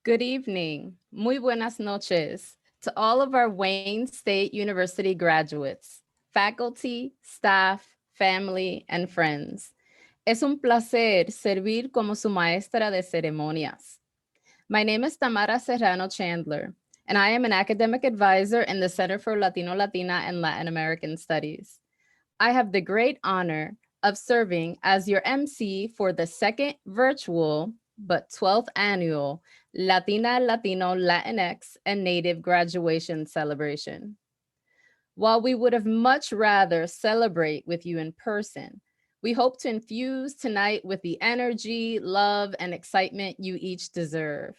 Good evening. Muy buenas noches to all of our Wayne State University graduates, faculty, staff, family, and friends. Es un placer servir como su maestra de ceremonias. My name is Tamara Serrano Chandler, and I am an academic advisor in the Center for Latino, Latina, and Latin American Studies. I have the great honor of serving as your MC for the second virtual but 12th annual Latina, Latino, Latinx, and Native graduation celebration. While we would have much rather celebrate with you in person, we hope to infuse tonight with the energy, love, and excitement you each deserve.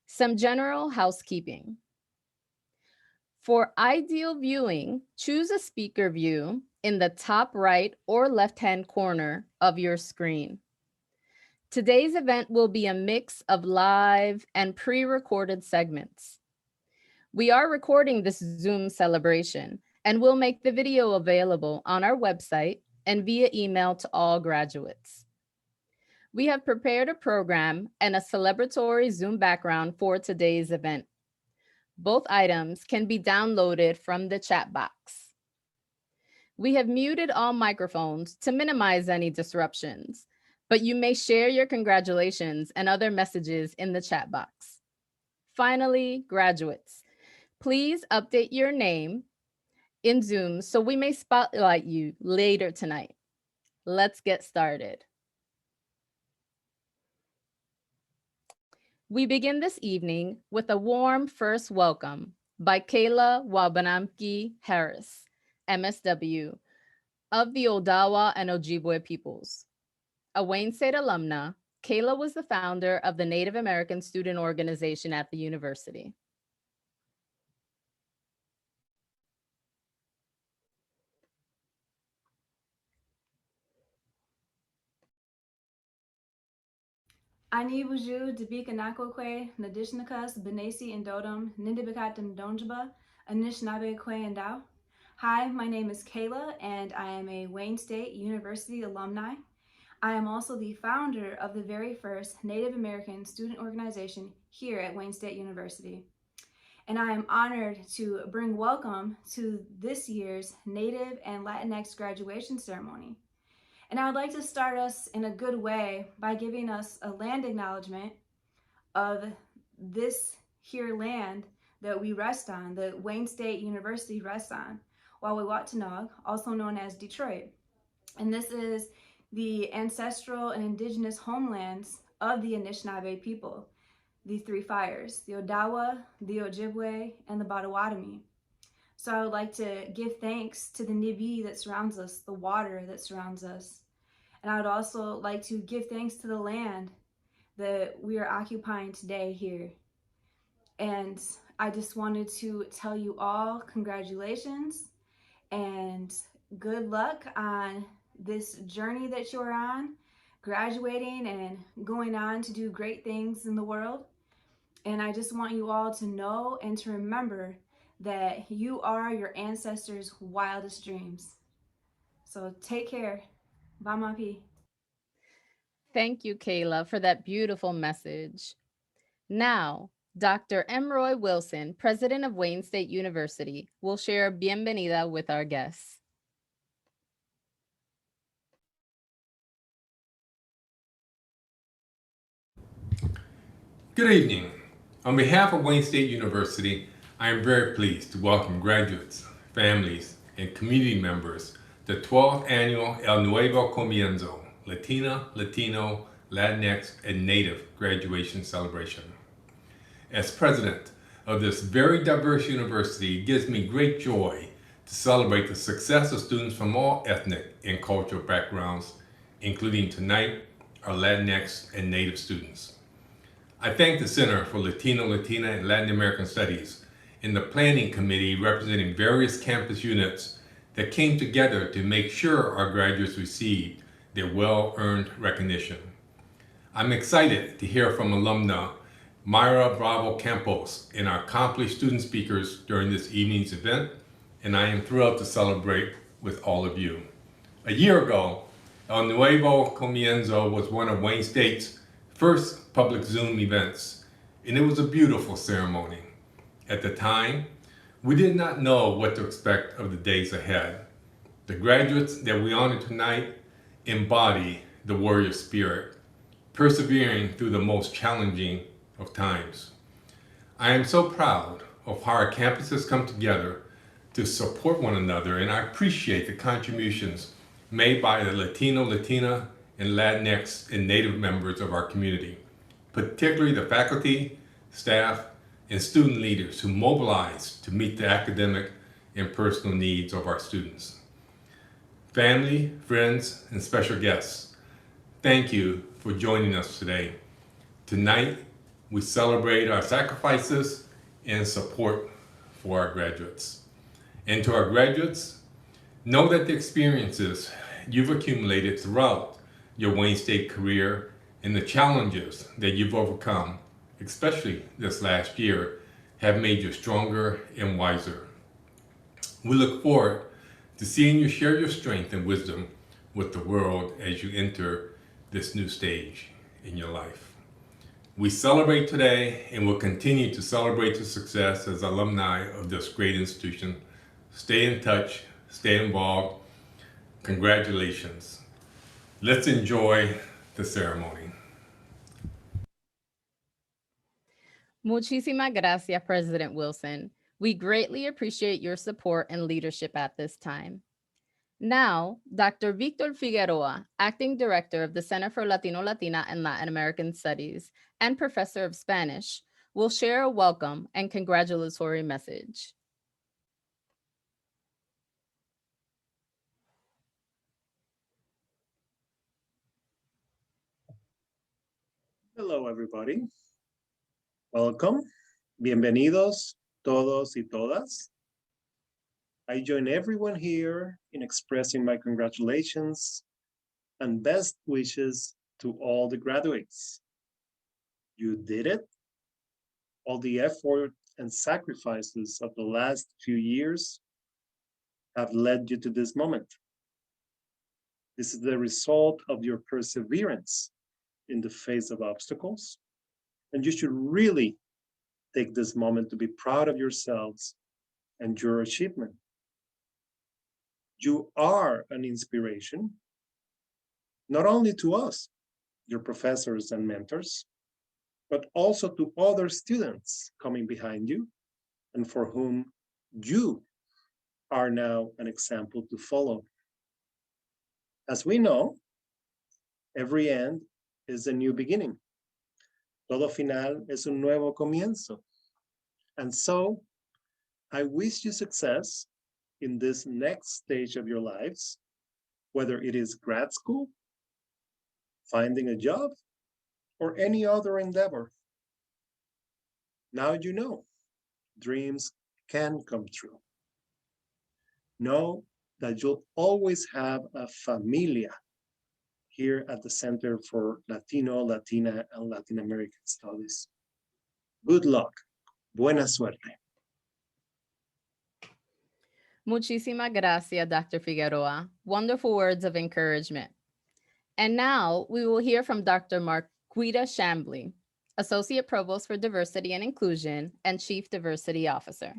Some general housekeeping. For ideal viewing, choose a speaker view in the top right or left-hand corner of your screen. Today's event will be a mix of live and pre-recorded segments. We are recording this Zoom celebration and will make the video available on our website and via email to all graduates. We have prepared a program and a celebratory Zoom background for today's event. Both items can be downloaded from the chat box. We have muted all microphones to minimize any disruptions, but you may share your congratulations and other messages in the chat box. Finally, graduates, please update your name in Zoom so we may spotlight you later tonight. Let's get started. We begin this evening with a warm first welcome by Kayla Wabanamki Harris, MSW, of the Odawa and Ojibwe peoples. A Wayne State alumna, Kayla was the founder of the Native American Student Organization at the university. Ani Buju Debika Nakokwe, Nadishnakas, Benesi and Dodum, Nindibikatum Donjaba, Anishinaabe Kwe and Dao. Hi, my name is Kayla, and I am a Wayne State University alumni. I am also the founder of the very first Native American student organization here at Wayne State University. And I am honored to bring welcome to this year's Native and Latinx graduation ceremony. And I would like to start us in a good way by giving us a land acknowledgement of this here land that we rest on, that Wayne State University rests on, Wawawatanog, also known as Detroit. And this is the ancestral and indigenous homelands of the Anishinaabe people, the three fires, the Odawa, the Ojibwe, and the Potawatomi. So I would like to give thanks to the Nibi that surrounds us, the water that surrounds us. And I would also like to give thanks to the land that we are occupying today here. And I just wanted to tell you all congratulations and good luck on this journey that you're on, graduating and going on to do great things in the world. And I just want you all to know and to remember that you are your ancestors' wildest dreams. So take care. Bamapi. Thank you, Kayla, for that beautiful message. Now, Dr. Emroy Wilson, president of Wayne State University, will share Bienvenida with our guests. Good evening. On behalf of Wayne State University, I am very pleased to welcome graduates, families, and community members to the 12th annual El Nuevo Comienzo, Latina, Latino, Latinx, and Native graduation celebration. As president of this very diverse university, it gives me great joy to celebrate the success of students from all ethnic and cultural backgrounds, including tonight our Latinx and Native students. I thank the Center for Latino, Latina, and Latin American Studies and the planning committee representing various campus units that came together to make sure our graduates received their well-earned recognition. I'm excited to hear from alumna Myra Bravo Campos and our accomplished student speakers during this evening's event, and I am thrilled to celebrate with all of you. A year ago, El Nuevo Comienzo was one of Wayne State's first public Zoom events, and it was a beautiful ceremony. At the time, we did not know what to expect of the days ahead. The graduates that we honor tonight embody the warrior spirit, persevering through the most challenging of times. I am so proud of how our campuses come together to support one another, and I appreciate the contributions made by the Latino, Latina, and Latinx and Native members of our community, particularly the faculty, staff, and student leaders who mobilize to meet the academic and personal needs of our students. Family, friends, and special guests, thank you for joining us today. Tonight, we celebrate our sacrifices and support for our graduates. And to our graduates, know that the experiences you've accumulated throughout your Wayne State career and the challenges that you've overcome, especially this last year, have made you stronger and wiser. We look forward to seeing you share your strength and wisdom with the world as you enter this new stage in your life. We celebrate today and will continue to celebrate your success as alumni of this great institution. Stay in touch, stay involved. Congratulations. Let's enjoy the ceremony. Muchísimas gracias, President Wilson. We greatly appreciate your support and leadership at this time. Now, Dr. Victor Figueroa, Acting Director of the Center for Latino, Latina, and Latin American Studies and Professor of Spanish, will share a welcome and congratulatory message. Hello, everybody. Welcome. Bienvenidos todos y todas. I join everyone here in expressing my congratulations and best wishes to all the graduates. You did it. All the effort and sacrifices of the last few years have led you to this moment. This is the result of your perseverance in the face of obstacles, and you should really take this moment to be proud of yourselves and your achievement. You are an inspiration, not only to us, your professors and mentors, but also to other students coming behind you and for whom you are now an example to follow. As we know, every end is a new beginning. Todo final es un nuevo comienzo. And so I wish you success in this next stage of your lives, whether it is grad school, finding a job, or any other endeavor. Now you know, dreams can come true. Know that you'll always have a familia here at the Center for Latino, Latina, and Latin American Studies. Good luck. Buena suerte. Muchísimas gracias, Dr. Figueroa. Wonderful words of encouragement. And now we will hear from Dr. Marquita Chambly, Associate Provost for Diversity and Inclusion and Chief Diversity Officer.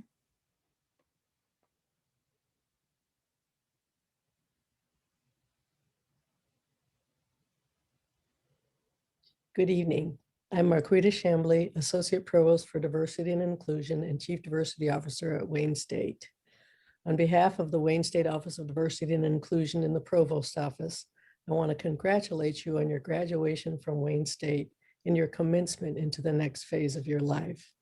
Good evening. I'm Marquita Chambly, Associate Provost for Diversity and Inclusion and Chief Diversity Officer at Wayne State. On behalf of the Wayne State Office of Diversity and Inclusion in the Provost Office, I want to congratulate you on your graduation from Wayne State and your commencement into the next phase of your life.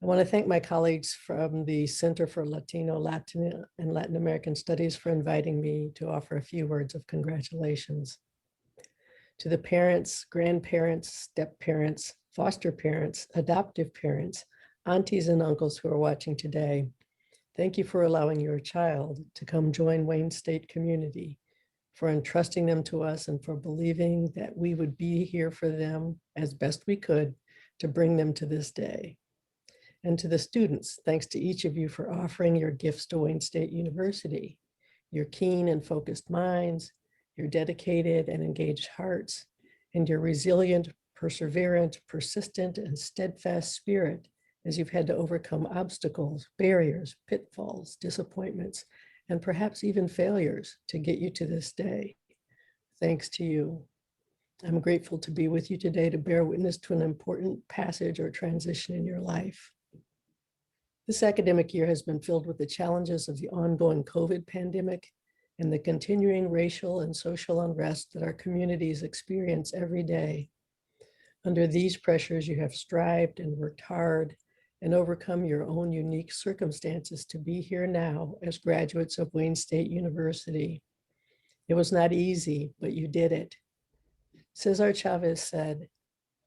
I want to thank my colleagues from the Center for Latino, Latin, and Latin American Studies for inviting me to offer a few words of congratulations. To the parents, grandparents, step-parents, foster parents, adoptive parents, aunties and uncles who are watching today, thank you for allowing your child to come join Wayne State community, for entrusting them to us, and for believing that we would be here for them as best we could to bring them to this day. And to the students, thanks to each of you for offering your gifts to Wayne State University, your keen and focused minds, your dedicated and engaged hearts, and your resilient perseverant, persistent, and steadfast spirit as you've had to overcome obstacles, barriers, pitfalls, disappointments, and perhaps even failures to get you to this day. Thanks to you. I'm grateful to be with you today to bear witness to an important passage or transition in your life. This academic year has been filled with the challenges of the ongoing COVID pandemic and the continuing racial and social unrest that our communities experience every day. Under these pressures, you have strived and worked hard and overcome your own unique circumstances to be here now as graduates of Wayne State University. It was not easy, but you did it. Cesar Chavez said,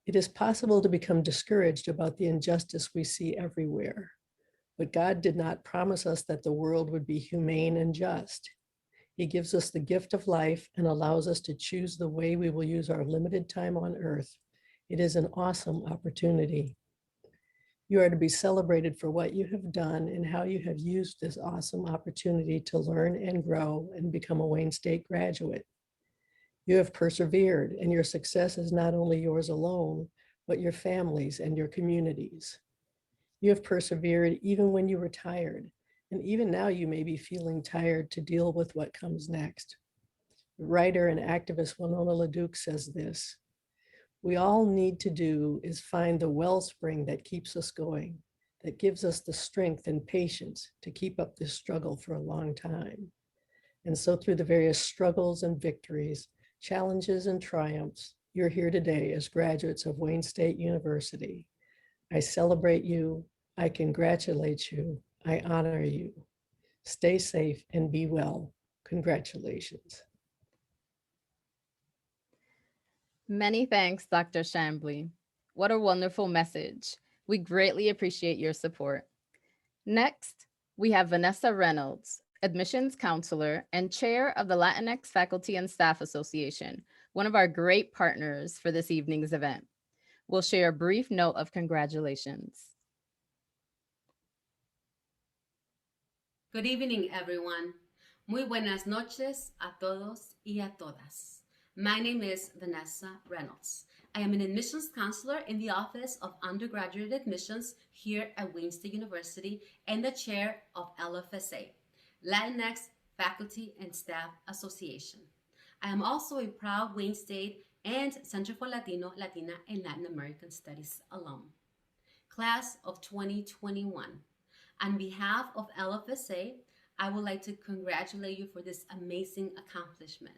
"It is possible to become discouraged about the injustice we see everywhere, but God did not promise us that the world would be humane and just. He gives us the gift of life and allows us to choose the way we will use our limited time on earth. It is an awesome opportunity. You are to be celebrated for what you have done and how you have used this awesome opportunity to learn and grow and become a Wayne State graduate. You have persevered, and your success is not only yours alone, but your families and your communities. You have persevered even when you were tired, and even now you may be feeling tired to deal with what comes next. Writer and activist Winona LaDuke says this: "We all need to do is find the wellspring that keeps us going, that gives us the strength and patience to keep up this struggle for a long time. And so through the various struggles and victories, challenges and triumphs, you're here today as graduates of Wayne State University. I celebrate you, I congratulate you, I honor you. Stay safe and be well. Congratulations." Many thanks, Dr. Chambly. What a wonderful message. We greatly appreciate your support. Next, we have Vanessa Reynolds, admissions counselor and chair of the Latinx Faculty and Staff Association, one of our great partners for this evening's event. We'll share a brief note of congratulations. Good evening, everyone. Muy buenas noches a todos y a todas. My name is Vanessa Reynolds. I am an admissions counselor in the Office of Undergraduate Admissions here at Wayne State University and the chair of LFSA, Latinx Faculty and Staff Association. I am also a proud Wayne State and Center for Latino, Latina, and Latin American Studies alum. Class of 2021. On behalf of LFSA, I would like to congratulate you for this amazing accomplishment.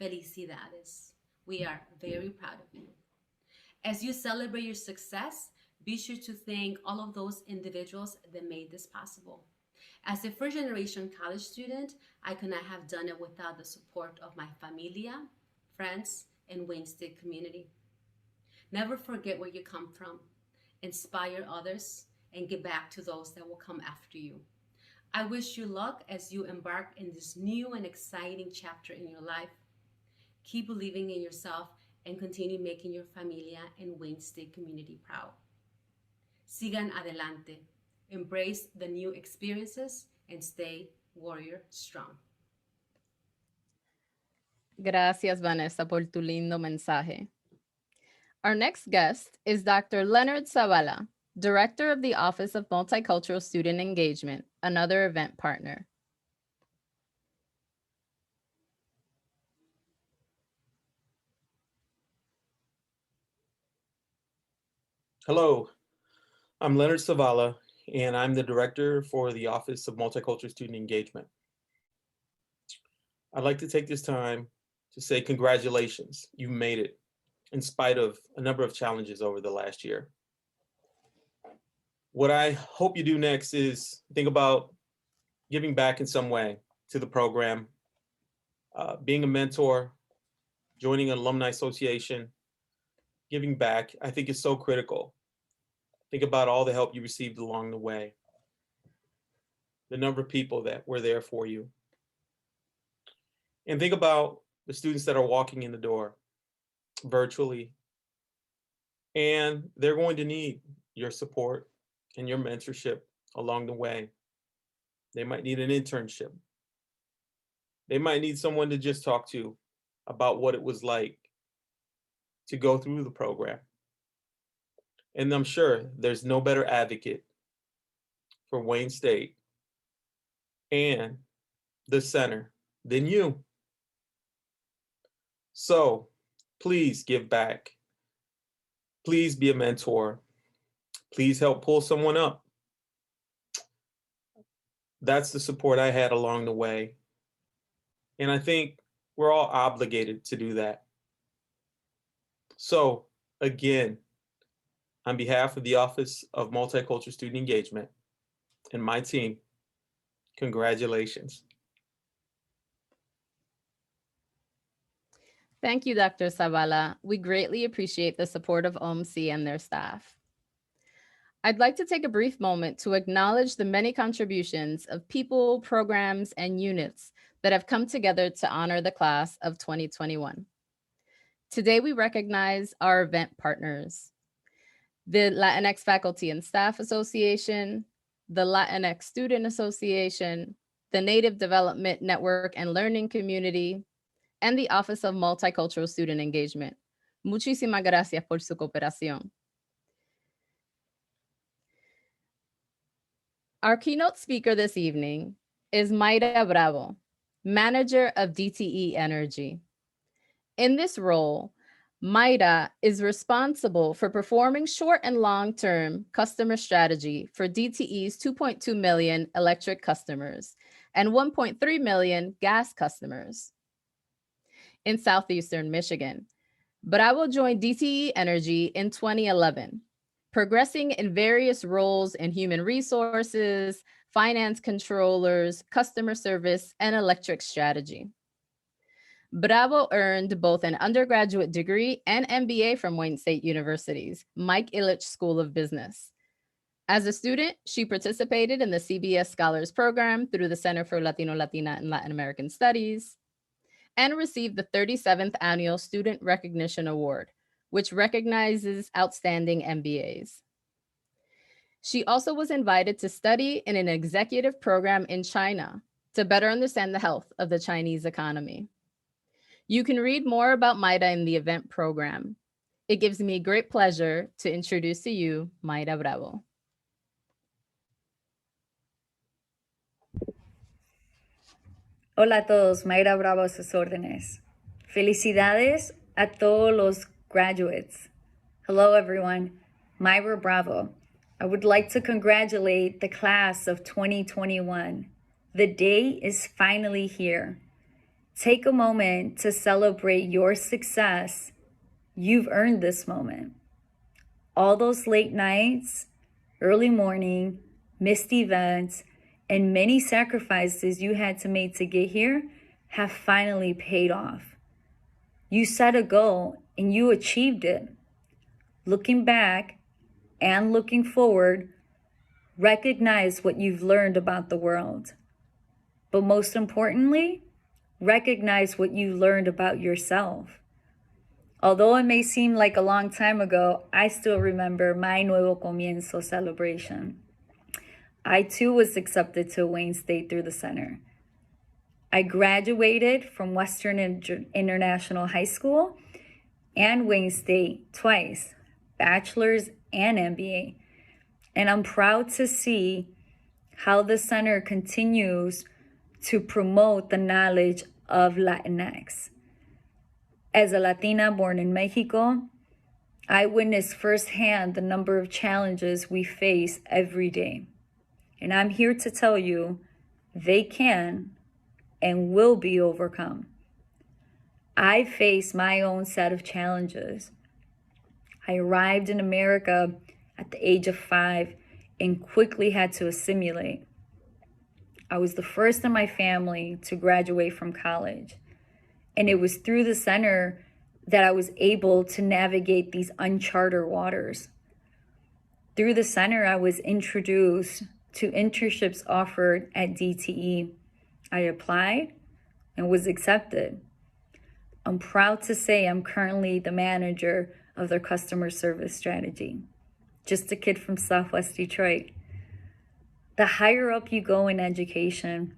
Felicidades. We are very proud of you. As you celebrate your success, be sure to thank all of those individuals that made this possible. As a first-generation college student, I could not have done it without the support of my familia, friends, and Wayne State community. Never forget where you come from. Inspire others and give back to those that will come after you. I wish you luck as you embark in this new and exciting chapter in your life. Keep believing in yourself and continue making your familia and Wayne State community proud. Sigan adelante. Embrace the new experiences and stay warrior strong. Gracias, Vanessa, por tu lindo mensaje. Our next guest is Dr. Leonard Zavala, Director of the Office of Multicultural Student Engagement, another event partner. Hello, I'm Leonard Zavala, and I'm the Director for the Office of Multicultural Student Engagement. I'd like to take this time to say congratulations. You made it in spite of a number of challenges over the last year. What I hope you do next is think about giving back in some way to the program, being a mentor, joining an alumni association, giving back, I think is so critical. Think about all the help you received along the way, the number of people that were there for you. And think about the students that are walking in the door virtually, and they're going to need your support and your mentorship along the way. They might need an internship. They might need someone to just talk to about what it was like to go through the program. And I'm sure there's no better advocate for Wayne State and the center than you. So please give back. Please be a mentor. Please help pull someone up. That's the support I had along the way. And I think we're all obligated to do that. So again, on behalf of the Office of Multicultural Student Engagement and my team, congratulations. Thank you, Dr. Zavala. We greatly appreciate the support of OMC and their staff. I'd like to take a brief moment to acknowledge the many contributions of people, programs, and units that have come together to honor the class of 2021. Today, we recognize our event partners, the Latinx Faculty and Staff Association, the Latinx Student Association, the Native Development Network and Learning Community, and the Office of Multicultural Student Engagement. Muchísimas gracias por su cooperación. Our keynote speaker this evening is Mayra Bravo, Manager of DTE Energy. In this role, Mayra is responsible for performing short and long-term customer strategy for DTE's 2.2 million electric customers and 1.3 million gas customers in Southeastern Michigan. Bravo joined DTE Energy in 2011, progressing in various roles in human resources, finance controllers, customer service, and electric strategy. Bravo earned both an undergraduate degree and MBA from Wayne State University's Mike Ilitch School of Business. As a student, she participated in the CBS Scholars Program through the Center for Latino, Latina, and Latin American Studies, and received the 37th Annual Student Recognition Award, which recognizes outstanding MBAs. She also was invited to study in an executive program in China to better understand the health of the Chinese economy. You can read more about Mayra in the event program. It gives me great pleasure to introduce to you Mayra Bravo. Hola a todos, Mayra Bravo a sus órdenes. Felicidades a todos los graduates. Hello everyone, Mayra Bravo. I would like to congratulate the class of 2021. The day is finally here. Take a moment to celebrate your success. You've earned this moment. All those late nights, early morning, missed events, and many sacrifices you had to make to get here have finally paid off. You set a goal and you achieved it. Looking back and looking forward, recognize what you've learned about the world. But most importantly, recognize what you learned about yourself. Although it may seem like a long time ago, I still remember my Nuevo Comienzo celebration. I too was accepted to Wayne State through the center. I graduated from Western International High School and Wayne State twice, bachelor's and MBA. And I'm proud to see how the center continues to promote the knowledge of Latinx. As a Latina born in Mexico, I witnessed firsthand the number of challenges we face every day. And I'm here to tell you, they can and will be overcome. I faced my own set of challenges. I arrived in America at the age of 5 and quickly had to assimilate. I was the first in my family to graduate from college. And it was through the center that I was able to navigate these uncharted waters. Through the center, I was introduced to internships offered at DTE. I applied and was accepted. I'm proud to say I'm currently the manager of their customer service strategy. Just a kid from Southwest Detroit. The higher up you go in education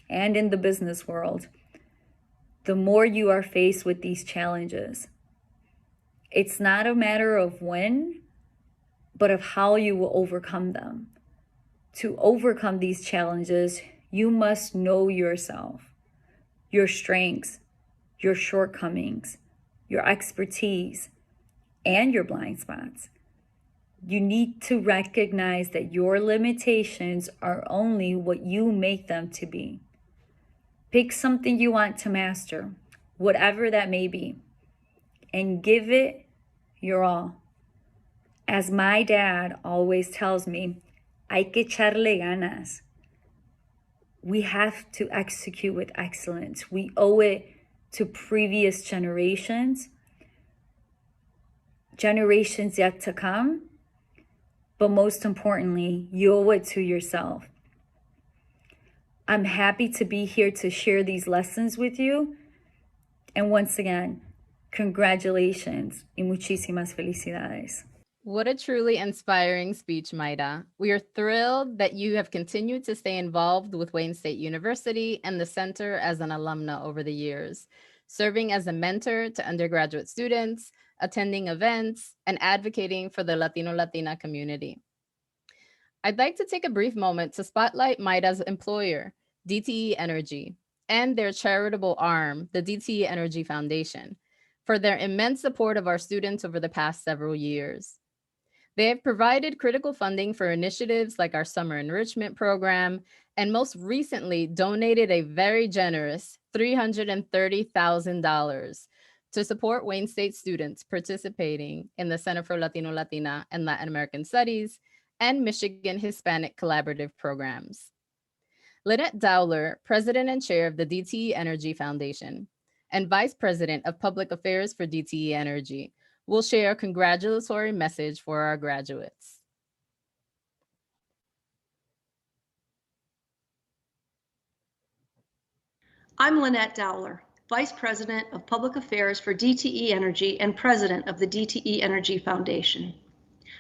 and in the business world, the more you are faced with these challenges. It's not a matter of when, but of how you will overcome them. To overcome these challenges, you must know yourself, your strengths, your shortcomings, your expertise, and your blind spots. You need to recognize that your limitations are only what you make them to be. Pick something you want to master, whatever that may be, and give it your all. As my dad always tells me, hay que echarle ganas. We have to execute with excellence. We owe it to previous generations yet to come, but most importantly, you owe it to yourself. I'm happy to be here to share these lessons with you. And once again, congratulations y muchísimas felicidades. What a truly inspiring speech, Maida. We are thrilled that you have continued to stay involved with Wayne State University and the center as an alumna over the years, serving as a mentor to undergraduate students, attending events, and advocating for the Latino-Latina community. I'd like to take a brief moment to spotlight Maida's employer, DTE Energy, and their charitable arm, the DTE Energy Foundation, for their immense support of our students over the past several years. They have provided critical funding for initiatives like our summer enrichment program, and most recently donated a very generous $330,000 to support Wayne State students participating in the Center for Latino, Latina, and Latin American Studies and Michigan Hispanic Collaborative Programs. Lynette Dowler, President and Chair of the DTE Energy Foundation, and Vice President of Public Affairs for DTE Energy, will share a congratulatory message for our graduates. I'm Lynette Dowler, Vice President of Public Affairs for DTE Energy and President of the DTE Energy Foundation.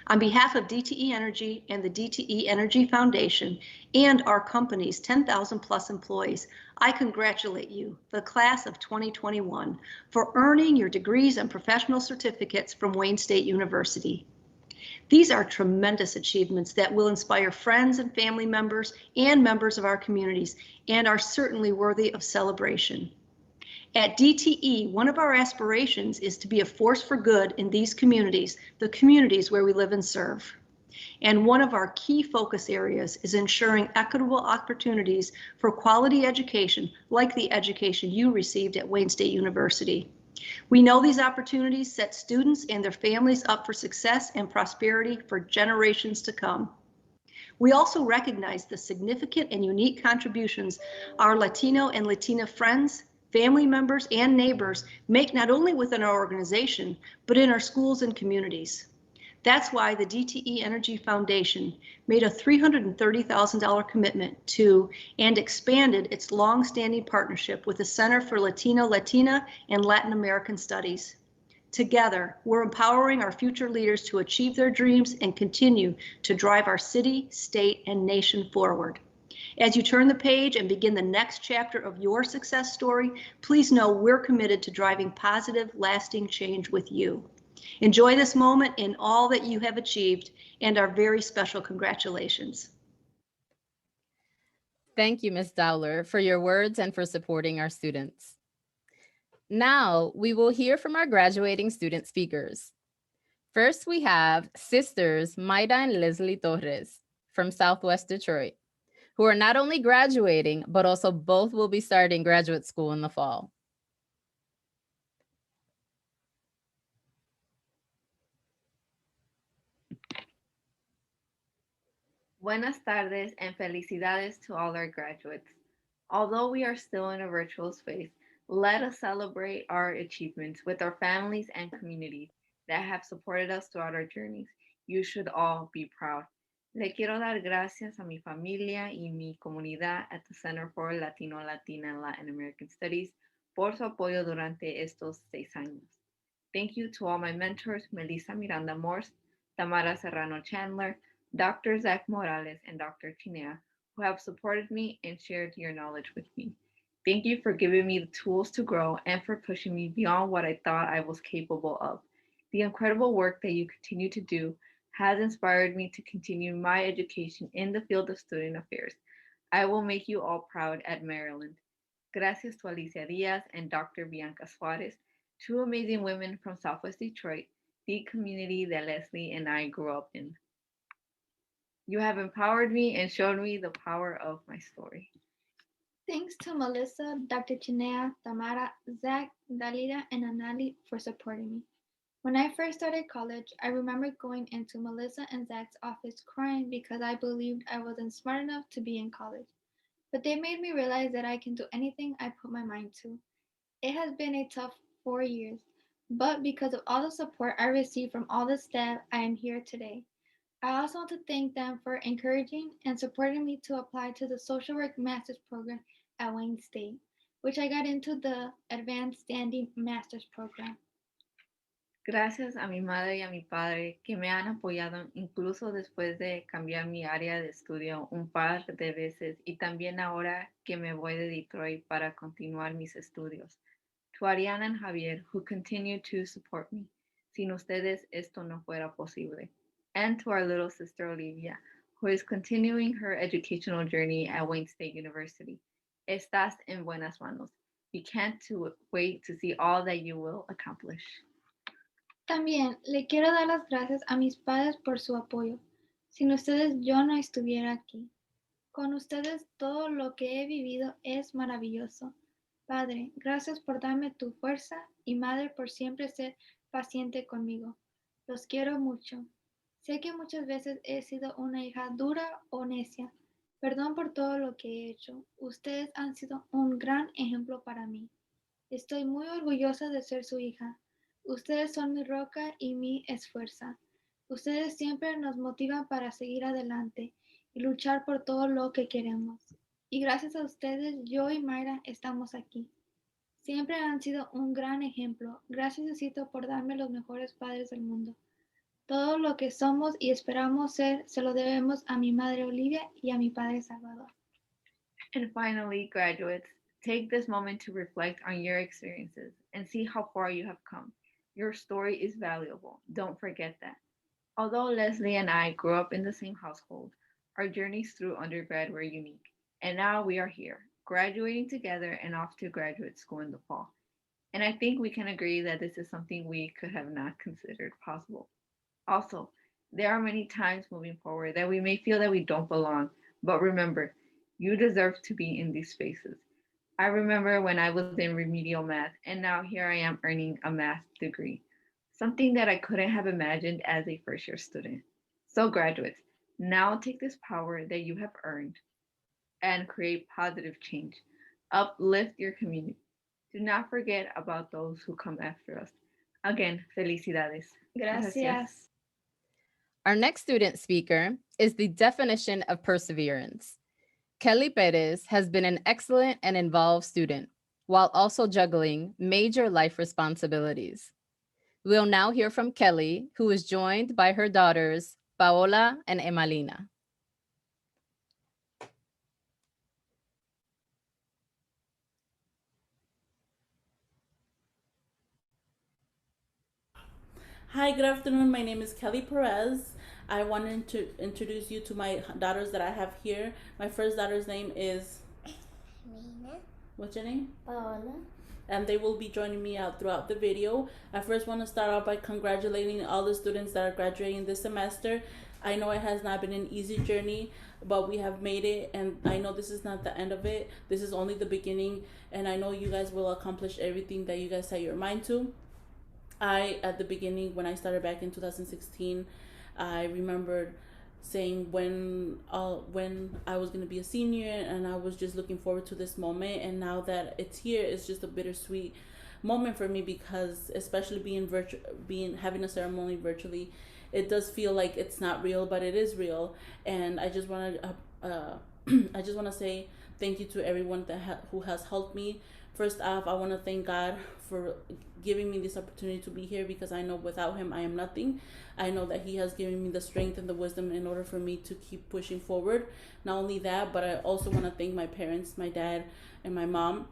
On behalf of DTE Energy and the DTE Energy Foundation and our company's 10,000 plus employees, I congratulate you, the class of 2021, for earning your degrees and professional certificates from Wayne State University. These are tremendous achievements that will inspire friends and family members and members of our communities and are certainly worthy of celebration. At DTE, one of our aspirations is to be a force for good in these communities, the communities where we live and serve. And one of our key focus areas is ensuring equitable opportunities for quality education, like the education you received at Wayne State University. We know these opportunities set students and their families up for success and prosperity for generations to come. We also recognize the significant and unique contributions our Latino and Latina friends, family members, and neighbors make not only within our organization, but in our schools and communities. That's why the DTE Energy Foundation made a $330,000 commitment to and expanded its long-standing partnership with the Center for Latino, Latina, and Latin American Studies. Together, we're empowering our future leaders to achieve their dreams and continue to drive our city, state, and nation forward. As you turn the page and begin the next chapter of your success story, please know we're committed to driving positive, lasting change with you. Enjoy this moment in all that you have achieved, and our very special congratulations. Thank you, Ms. Dowler, for your words and for supporting our students. Now, we will hear from our graduating student speakers. First, we have sisters Maida and Leslie Torres from Southwest Detroit, who are not only graduating, but also both will be starting graduate school in the fall. Buenas tardes and felicidades to all our graduates. Although we are still in a virtual space, let us celebrate our achievements with our families and communities that have supported us throughout our journeys. You should all be proud. Le quiero dar gracias a mi familia y mi comunidad at the Center for Latino, Latina, and Latin American Studies por su apoyo durante estos 6 años. Thank you to all my mentors, Melissa Miranda Morse, Tamara Serrano Chandler, Dr. Zach Morales, and Dr. Chinea, who have supported me and shared your knowledge with me. Thank you for giving me the tools to grow and for pushing me beyond what I thought I was capable of. The incredible work that you continue to do has inspired me to continue my education in the field of student affairs. I will make you all proud at Maryland. Gracias to Alicia Diaz and Dr. Bianca Suarez, two amazing women from Southwest Detroit, the community that Leslie and I grew up in. You have empowered me and shown me the power of my story. Thanks to Melissa, Dr. Chinea, Tamara, Zach, Dalida, and Anali for supporting me. When I first started college, I remember going into Melissa and Zach's office crying because I believed I wasn't smart enough to be in college. But they made me realize that I can do anything I put my mind to. It has been a tough 4 years, but because of all the support I received from all the staff, I am here today. I also want to thank them for encouraging and supporting me to apply to the Social Work Master's Program at Wayne State, which I got into the Advanced Standing Master's Program. Gracias a mi madre y a mi padre que me han apoyado incluso después de cambiar mi área de estudio un par de veces y también ahora que me voy de Detroit para continuar mis estudios. To Ariana and Javier, who continue to support me. Sin ustedes esto no fuera posible. And to our little sister Olivia, who is continuing her educational journey at Wayne State University. Estás en buenas manos. We can't wait to see all that you will accomplish. También le quiero dar las gracias a mis padres por su apoyo. Sin ustedes yo no estuviera aquí. Con ustedes todo lo que he vivido es maravilloso. Padre, gracias por darme tu fuerza y madre por siempre ser paciente conmigo. Los quiero mucho. Sé que muchas veces he sido una hija dura o necia. Perdón por todo lo que he hecho. Ustedes han sido un gran ejemplo para mí. Estoy muy orgullosa de ser su hija. Ustedes son mi roca y mi esfuerzo. Ustedes siempre nos motivan para seguir adelante y luchar por todo lo que queremos. Y gracias a ustedes, yo y Mayra estamos aquí. Siempre han sido un gran ejemplo. Gracias, Diosito, por darme los mejores padres del mundo. Todo lo que somos y esperamos ser, se lo debemos a mi madre Olivia y a mi padre Salvador. And finally, graduates, take this moment to reflect on your experiences and see how far you have come. Your story is valuable. Don't forget that. Although Leslie and I grew up in the same household, our journeys through undergrad were unique. And now we are here, graduating together and off to graduate school in the fall. And I think we can agree that this is something we could have not considered possible. Also, there are many times moving forward that we may feel that we don't belong, but remember, you deserve to be in these spaces. I remember when I was in remedial math, and now here I am earning a math degree, something that I couldn't have imagined as a first-year student. So graduates, now take this power that you have earned and create positive change. Uplift your community. Do not forget about those who come after us. Again, felicidades. Gracias. Our next student speaker is the definition of perseverance. Kelly Perez has been an excellent and involved student, while also juggling major life responsibilities. We'll now hear from Kelly, who is joined by her daughters, Paola and Emalina. Hi, good afternoon. My name is Kelly Perez. I wanted to introduce you to my daughters that I have here. My first daughter's name is Mina. What's your name? Paola. And they will be joining me out throughout the video. I first want to start off by congratulating all the students that are graduating this semester. I know it has not been an easy journey, but we have made it, and I know this is not the end of it. This is only the beginning, and I know you guys will accomplish everything that you guys set your mind to. At the beginning, when I started back in 2016, I remembered saying when I was going to be a senior, and I was just looking forward to this moment. And now that it's here, it's just a bittersweet moment for me, because especially having a ceremony virtually, it does feel like it's not real, but it is real. And I just want to say thank you to everyone who has helped me. First off, I want to thank God for giving me this opportunity to be here, because I know without him I am nothing. I know that he has given me the strength and the wisdom in order for me to keep pushing forward. Not only that, but I also want to thank my parents, my dad and my mom,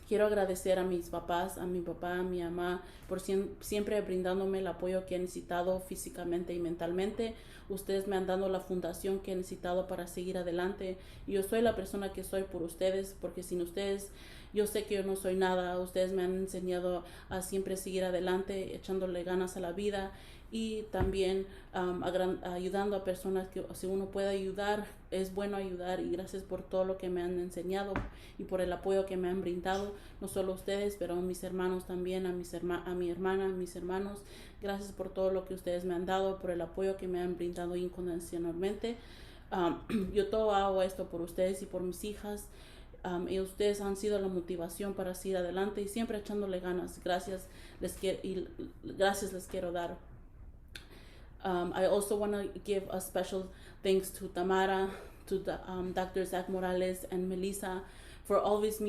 Quiero agradecer a mis papás, a mi papá, a mi mamá, por siempre brindándome el apoyo que he necesitado físicamente y mentalmente. Ustedes me han dado la fundación que he necesitado para seguir adelante. Yo soy la persona que soy por ustedes, porque sin ustedes yo sé que yo no soy nada. Ustedes me han enseñado a siempre seguir adelante, echándole ganas a la vida y también ayudando a personas que si uno puede ayudar, es bueno ayudar, y gracias por todo lo que me han enseñado y por el apoyo que me han brindado, no solo ustedes, pero a mis hermanos también, a mi hermana, a mis hermanos. Gracias por todo lo que ustedes me han dado, por el apoyo que me han brindado incondicionalmente. Yo todo hago esto por ustedes y por mis hijas. Y ustedes han sido la motivación para seguir adelante y siempre echándole ganas. Gracias les quiero dar. I also want to give a special thanks to Tamara, to Dr. Zach Morales and Melissa for always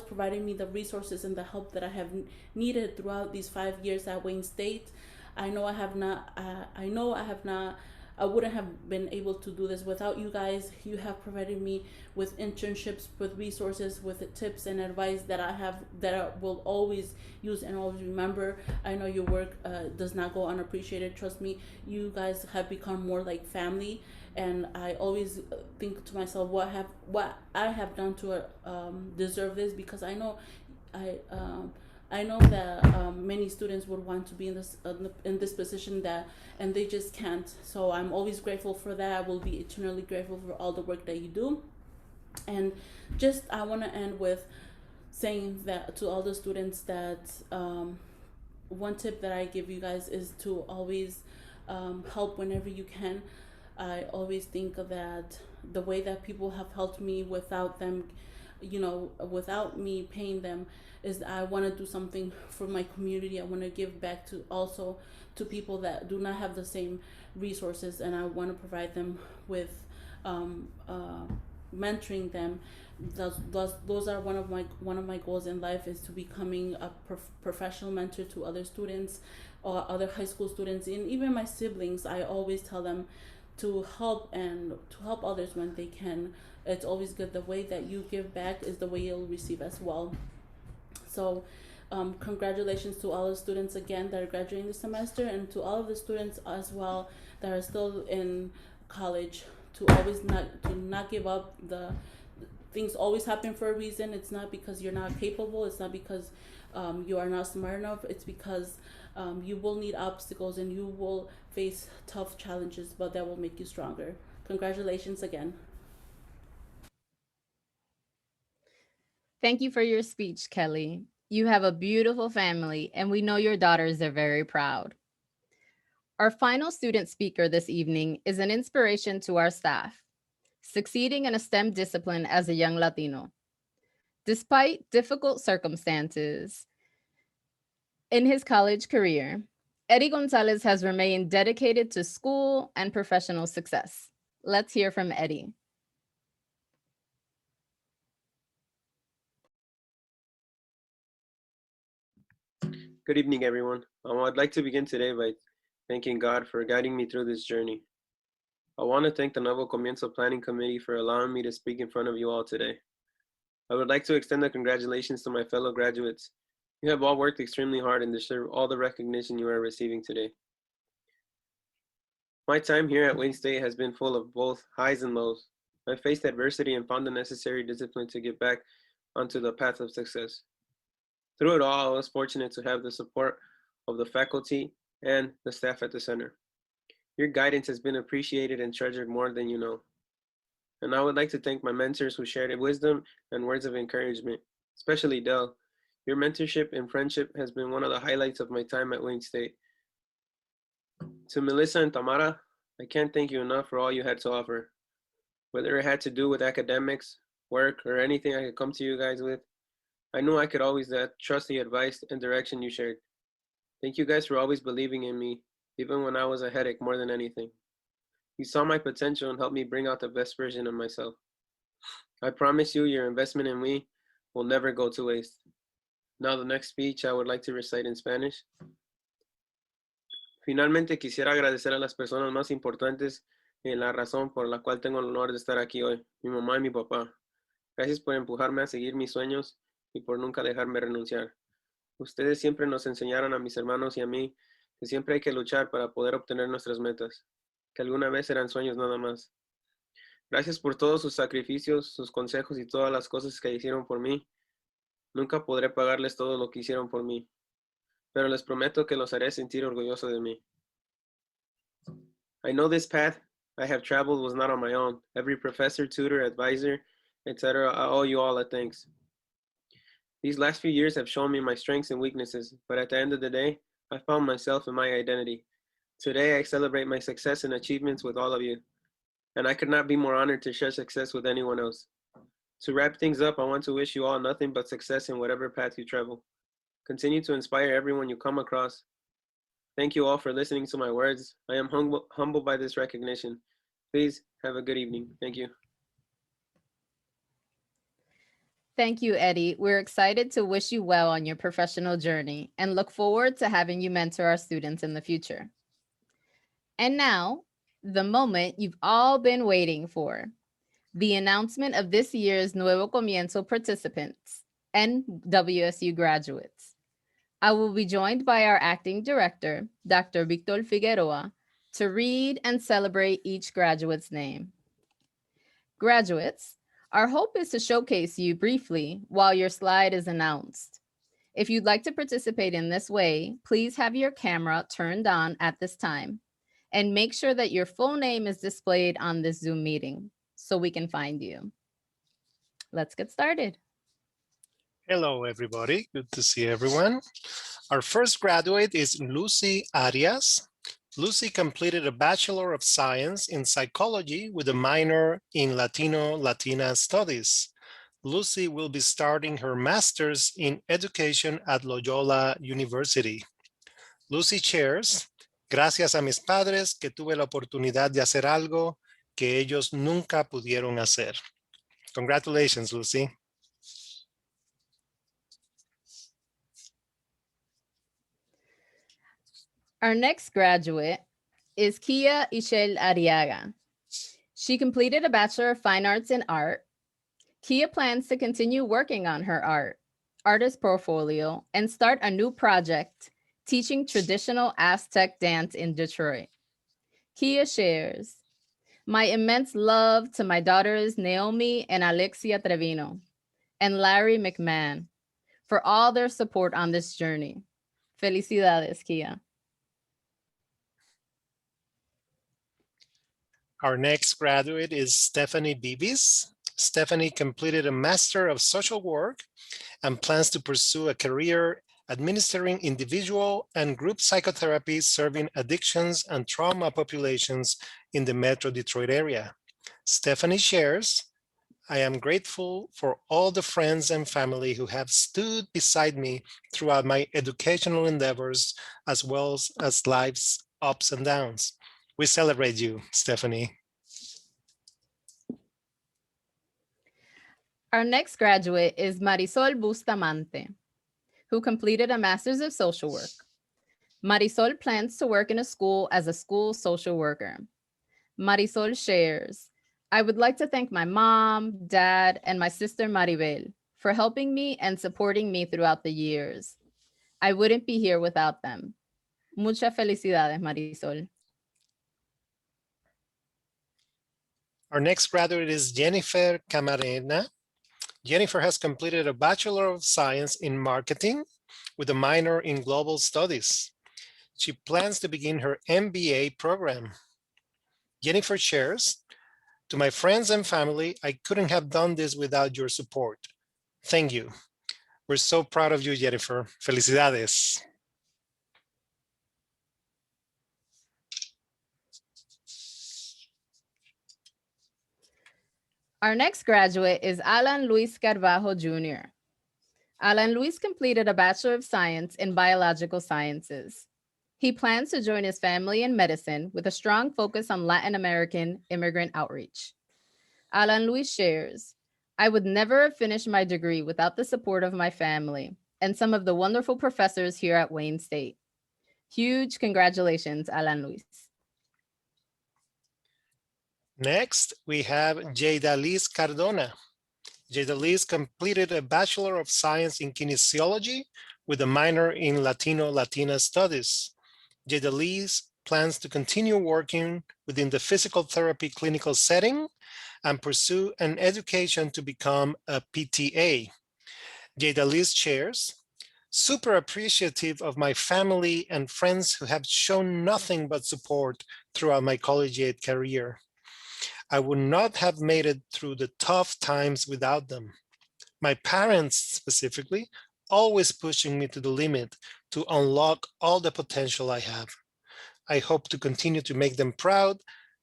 providing me the resources and the help that I have needed throughout these 5 years at Wayne State. I wouldn't have been able to do this without you guys. You have provided me with internships, with resources, with tips and advice that I will always use and always remember. I know your work does not go unappreciated. Trust me, you guys have become more like family, and I always think to myself what I have done to deserve this, because I know that many students would want to be in this position and they just can't. So I'm always grateful for that. I will be eternally grateful for all the work that you do. And just I want to end with saying that to all the students that one tip that I give you guys is to always help whenever you can. I always think that the way that people have helped me without them, without me paying them, is I want to do something for my community. I want to give back to people that do not have the same resources, and I want to provide them with mentoring them. Those are one of my goals in life, is to becoming a professional mentor to other students or other high school students, and even my siblings. I always tell them to help others when they can. It's always good. The way that you give back is the way you'll receive as well. So congratulations to all the students again that are graduating this semester, and to all of the students as well that are still in college, to not give up. The things always happen for a reason. It's not because you're not capable. It's not because you are not smart enough. It's because you will need obstacles and you will face tough challenges, but that will make you stronger. Congratulations again. Thank you for your speech, Kelly. You have a beautiful family, and we know your daughters are very proud. Our final student speaker this evening is an inspiration to our staff, succeeding in a STEM discipline as a young Latino. Despite difficult circumstances in his college career, Eddie Gonzalez has remained dedicated to school and professional success. Let's hear from Eddie. Good evening, everyone. I'd like to begin today by thanking God for guiding me through this journey. I want to thank the Nuevo Comienzo Planning Committee for allowing me to speak in front of you all today. I would like to extend the congratulations to my fellow graduates. You have all worked extremely hard and deserve all the recognition you are receiving today. My time here at Wayne State has been full of both highs and lows. I faced adversity and found the necessary discipline to get back onto the path of success. Through it all, I was fortunate to have the support of the faculty and the staff at the center. Your guidance has been appreciated and treasured more than you know. And I would like to thank my mentors who shared wisdom and words of encouragement, especially Del. Your mentorship and friendship has been one of the highlights of my time at Wayne State. To Melissa and Tamara, I can't thank you enough for all you had to offer. Whether it had to do with academics, work, or anything I could come to you guys with, I knew I could always trust the advice and direction you shared. Thank you guys for always believing in me, even when I was a headache more than anything. You saw my potential and helped me bring out the best version of myself. I promise you, your investment in me will never go to waste. Now the next speech I would like to recite in Spanish. Finalmente quisiera agradecer a las personas más importantes en la razón por la cual tengo el honor de estar aquí hoy, mi mamá y mi papá. Gracias por empujarme a seguir mis sueños y por nunca dejarme renunciar. Ustedes siempre nos enseñaron a mis hermanos y a mí que siempre hay que luchar para poder obtener nuestras metas, que alguna vez eran sueños nada más. Gracias por todos sus sacrificios, sus consejos y todas las cosas que hicieron por mí. Nunca podré pagarles todo lo que hicieron por mí, pero les prometo que los haré sentir orgullosos de mí. I know this path I have traveled was not on my own. Every professor, tutor, advisor, etc., I owe you all a thanks. These last few years have shown me my strengths and weaknesses, but at the end of the day, I found myself and my identity. Today, I celebrate my success and achievements with all of you, and I could not be more honored to share success with anyone else. To wrap things up, I want to wish you all nothing but success in whatever path you travel. Continue to inspire everyone you come across. Thank you all for listening to my words. I am humbled by this recognition. Please have a good evening. Thank you. Thank you, Eddie. We're excited to wish you well on your professional journey and look forward to having you mentor our students in the future. And now, the moment you've all been waiting for, the announcement of this year's Nuevo Comienzo participants and WSU graduates. I will be joined by our acting director, Dr. Victor Figueroa, to read and celebrate each graduate's name. Graduates, our hope is to showcase you briefly while your slide is announced. If you'd like to participate in this way, please have your camera turned on at this time and make sure that your full name is displayed on this Zoom meeting so we can find you. Let's get started. Hello, everybody. Good to see everyone. Our first graduate is Lucy Arias. Lucy completed a Bachelor of Science in Psychology with a minor in Latino-Latina Studies. Lucy will be starting her Master's in Education at Loyola University. Lucy shares, gracias a mis padres que tuve la oportunidad de hacer algo que ellos nunca pudieron hacer. Congratulations, Lucy. Our next graduate is Kia Ishel Arriaga. She completed a Bachelor of Fine Arts in Art. Kia plans to continue working on her artist portfolio, and start a new project teaching traditional Aztec dance in Detroit. Kia shares, my immense love to my daughters Naomi and Alexia Trevino and Larry McMahon for all their support on this journey. Felicidades, Kia. Our next graduate is Stephanie Bibis. Stephanie completed a Master of Social Work and plans to pursue a career administering individual and group psychotherapy serving addictions and trauma populations in the Metro Detroit area. Stephanie shares, I am grateful for all the friends and family who have stood beside me throughout my educational endeavors, as well as life's ups and downs. We celebrate you, Stephanie. Our next graduate is Marisol Bustamante, who completed a Master's of Social Work. Marisol plans to work in a school as a school social worker. Marisol shares, I would like to thank my mom, dad, and my sister Maribel for helping me and supporting me throughout the years. I wouldn't be here without them. Muchas felicidades, Marisol. Our next graduate is Jennifer Camarena. Jennifer has completed a Bachelor of Science in Marketing with a minor in Global Studies. She plans to begin her MBA program. Jennifer shares, to my friends and family, I couldn't have done this without your support. Thank you. We're so proud of you, Jennifer. Felicidades. Our next graduate is Alan Luis Carvajo Jr. Alan Luis completed a Bachelor of Science in Biological Sciences. He plans to join his family in medicine with a strong focus on Latin American immigrant outreach. Alan Luis shares, I would never have finished my degree without the support of my family and some of the wonderful professors here at Wayne State. Huge congratulations, Alan Luis. Next, we have Jada Liz Cardona. Jadaliz completed a Bachelor of Science in Kinesiology with a minor in Latino-Latina Studies. Jadaliz plans to continue working within the physical therapy clinical setting and pursue an education to become a PTA. Jadaliz shares, super appreciative of my family and friends who have shown nothing but support throughout my collegiate career. I would not have made it through the tough times without them. My parents specifically, always pushing me to the limit to unlock all the potential I have. I hope to continue to make them proud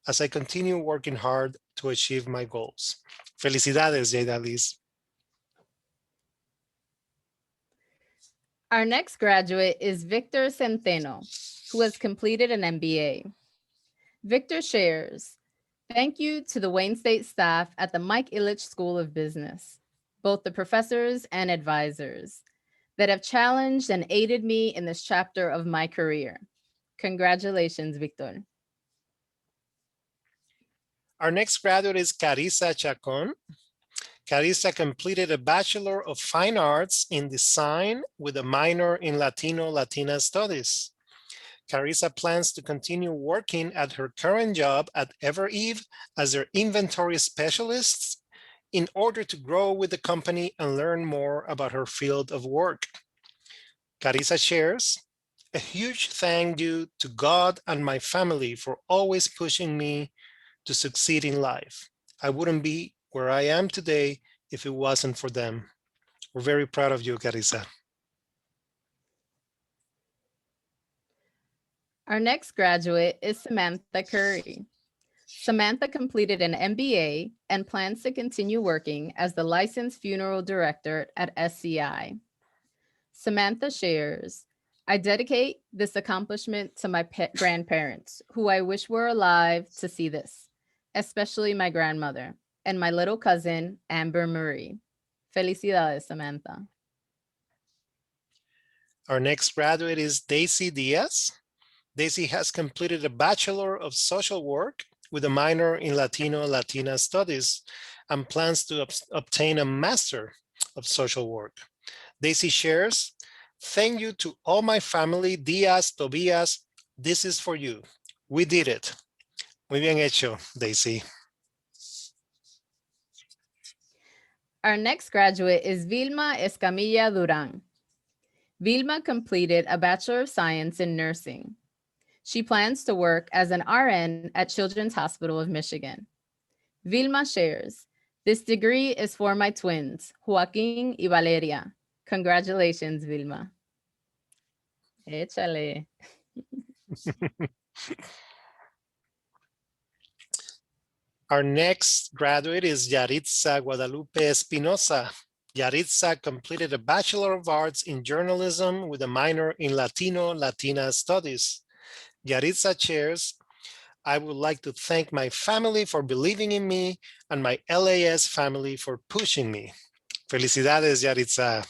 as I continue working hard to achieve my goals. Felicidades, Jadaliz. Our next graduate is Victor Centeno, who has completed an MBA. Victor shares, thank you to the Wayne State staff at the Mike Ilitch School of Business, both the professors and advisors that have challenged and aided me in this chapter of my career. Congratulations, Victor. Our next graduate is Carissa Chacon. Carissa completed a Bachelor of Fine Arts in Design with a minor in Latino-Latina Studies. Carissa plans to continue working at her current job at EverEve as their inventory specialist in order to grow with the company and learn more about her field of work. Carissa shares, a huge thank you to God and my family for always pushing me to succeed in life. I wouldn't be where I am today if it wasn't for them. We're very proud of you, Carissa. Our next graduate is Samantha Curry. Samantha completed an MBA and plans to continue working as the licensed funeral director at SCI. Samantha shares, I dedicate this accomplishment to my grandparents, who I wish were alive to see this, especially my grandmother and my little cousin, Amber Marie. Felicidades, Samantha. Our next graduate is Daisy Diaz. Daisy has completed a Bachelor of Social Work with a minor in Latino-Latina Studies and plans to obtain a Master of Social Work. Daisy shares, thank you to all my family, Diaz, Tobias, this is for you. We did it. Muy bien hecho, Daisy. Our next graduate is Vilma Escamilla Duran. Vilma completed a Bachelor of Science in Nursing. She plans to work as an RN at Children's Hospital of Michigan. Vilma shares, this degree is for my twins, Joaquin y Valeria. Congratulations, Vilma. Échale. Our next graduate is Yaritza Guadalupe Espinosa. Yaritza completed a Bachelor of Arts in Journalism with a minor in Latino-Latina Studies. Yaritza shares, I would like to thank my family for believing in me and my LAS family for pushing me. Felicidades, Yaritza.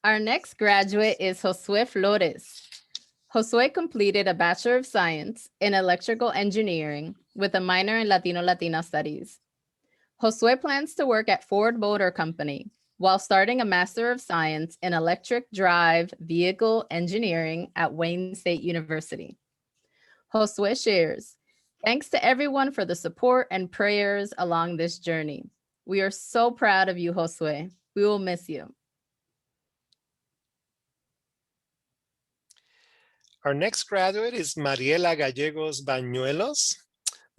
Our next graduate is Josue Flores. Josue completed a Bachelor of Science in Electrical Engineering with a minor in Latino-Latina Studies. Josue plans to work at Ford Motor Company while starting a Master of Science in Electric Drive Vehicle Engineering at Wayne State University. Josue shares, thanks to everyone for the support and prayers along this journey. We are so proud of you, Josue. We will miss you. Our next graduate is Mariela Gallegos Bañuelos.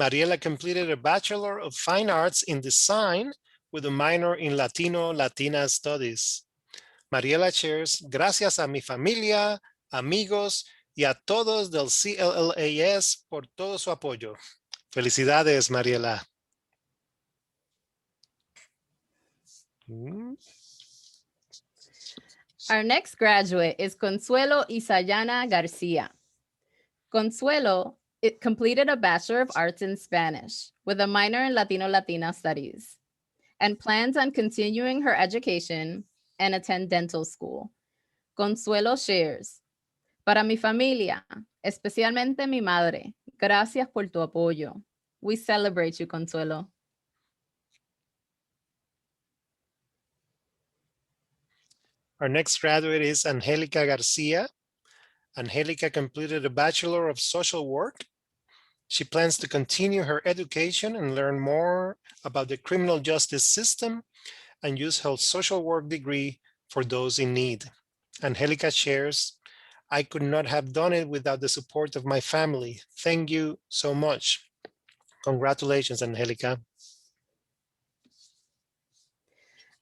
Mariela completed a Bachelor of Fine Arts in Design with a minor in Latino-Latina Studies. Mariela shares, gracias a mi familia, amigos y a todos del CLLAS por todo su apoyo. Felicidades, Mariela. Our next graduate is Consuelo Isayana Garcia. Consuelo completed a Bachelor of Arts in Spanish with a minor in Latino-Latina Studies and plans on continuing her education and attend dental school. Consuelo shares, para mi familia, especialmente mi madre, gracias por tu apoyo. We celebrate you, Consuelo. Our next graduate is Angelica Garcia. Angelica completed a Bachelor of Social Work. She plans to continue her education and learn more about the criminal justice system and use her social work degree for those in need. Angelica shares, I could not have done it without the support of my family. Thank you so much. Congratulations, Angelica.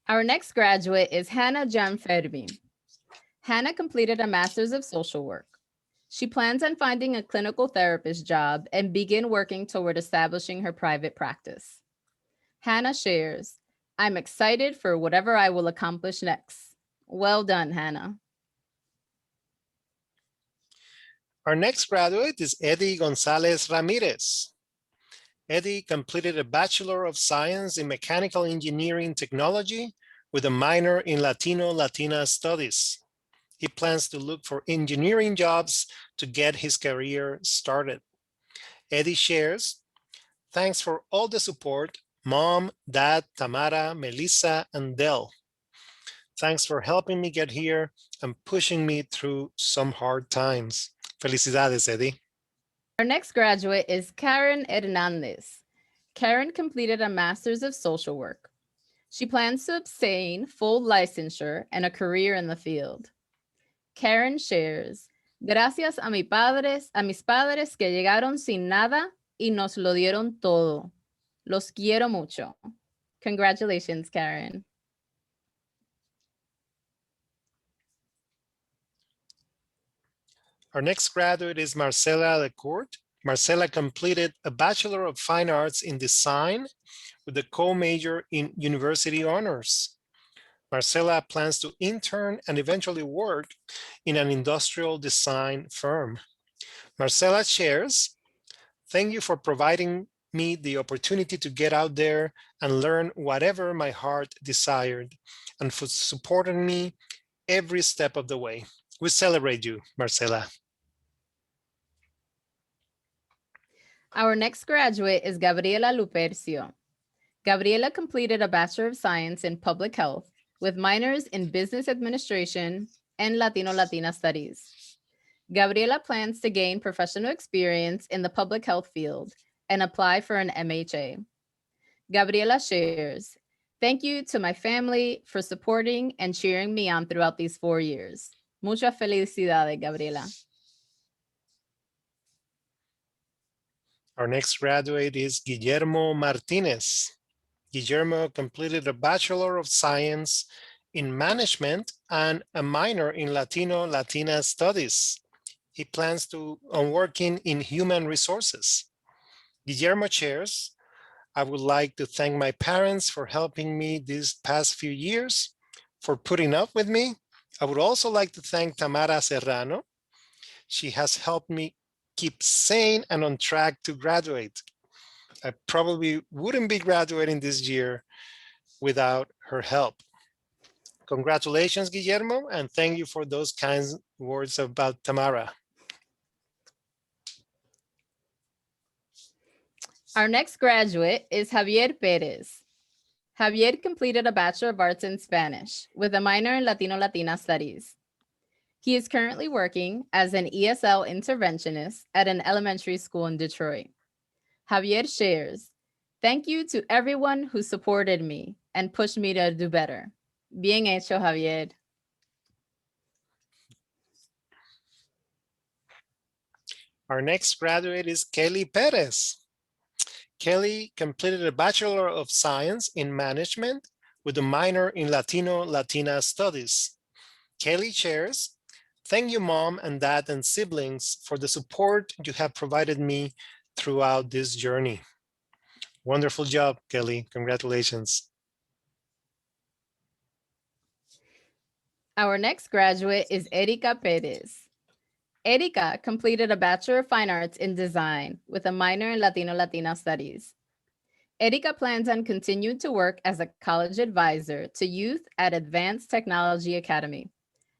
Our next graduate is Hannah Gianfermi. Hannah completed a Master's of Social Work. She plans on finding a clinical therapist job and begin working toward establishing her private practice. Hannah shares, I'm excited for whatever I will accomplish next. Well done, Hannah. Our next graduate is Eddie Gonzalez Ramirez. Eddie completed a Bachelor of Science in Mechanical Engineering Technology with a minor in Latino-Latina Studies. He plans to look for engineering jobs to get his career started. Eddie shares, thanks for all the support, Mom, Dad, Tamara, Melissa, and Del. Thanks for helping me get here and pushing me through some hard times. Felicidades, Eddie. Our next graduate is Karen Hernandez. Karen completed a Master's of Social Work. She plans to obtain full licensure and a career in the field. Karen shares, gracias a mis padres que llegaron sin nada y nos lo dieron todo. Los quiero mucho. Congratulations, Karen. Our next graduate is Marcela Lecourt. Marcela completed a Bachelor of Fine Arts in Design with a co-major in University Honors. Marcela plans to intern and eventually work in an industrial design firm. Marcela shares, thank you for providing me the opportunity to get out there and learn whatever my heart desired and for supporting me every step of the way. We celebrate you, Marcela. Our next graduate is Gabriela Lupercio. Gabriela completed a Bachelor of Science in Public Health with minors in Business Administration and Latino-Latina Studies. Gabriela plans to gain professional experience in the public health field and apply for an MHA. Gabriela shares, thank you to my family for supporting and cheering me on throughout these 4 years. Muchas felicidades, Gabriela. Our next graduate is Guillermo Martinez. Guillermo completed a Bachelor of Science in Management and a minor in Latino-Latina Studies. He plans on working in human resources. Guillermo shares, I would like to thank my parents for helping me these past few years, for putting up with me. I would also like to thank Tamara Serrano. She has helped me keep sane and on track to graduate. I probably wouldn't be graduating this year without her help. Congratulations, Guillermo, and thank you for those kinds words about Tamara. Our next graduate is Javier Perez. Javier completed a Bachelor of Arts in Spanish with a minor in Latino-Latina Studies. He is currently working as an ESL interventionist at an elementary school in Detroit. Javier shares, thank you to everyone who supported me and pushed me to do better. Bien hecho, Javier. Our next graduate is Kelly Perez. Kelly completed a Bachelor of Science in Management with a minor in Latino-Latina Studies. Kelly shares, thank you, Mom and Dad and siblings for the support you have provided me throughout this journey. Wonderful job, Kelly. Congratulations. Our next graduate is Erika Perez. Erika completed a Bachelor of Fine Arts in Design with a minor in Latino-Latina Studies. Erika plans on continuing to work as a college advisor to youth at Advanced Technology Academy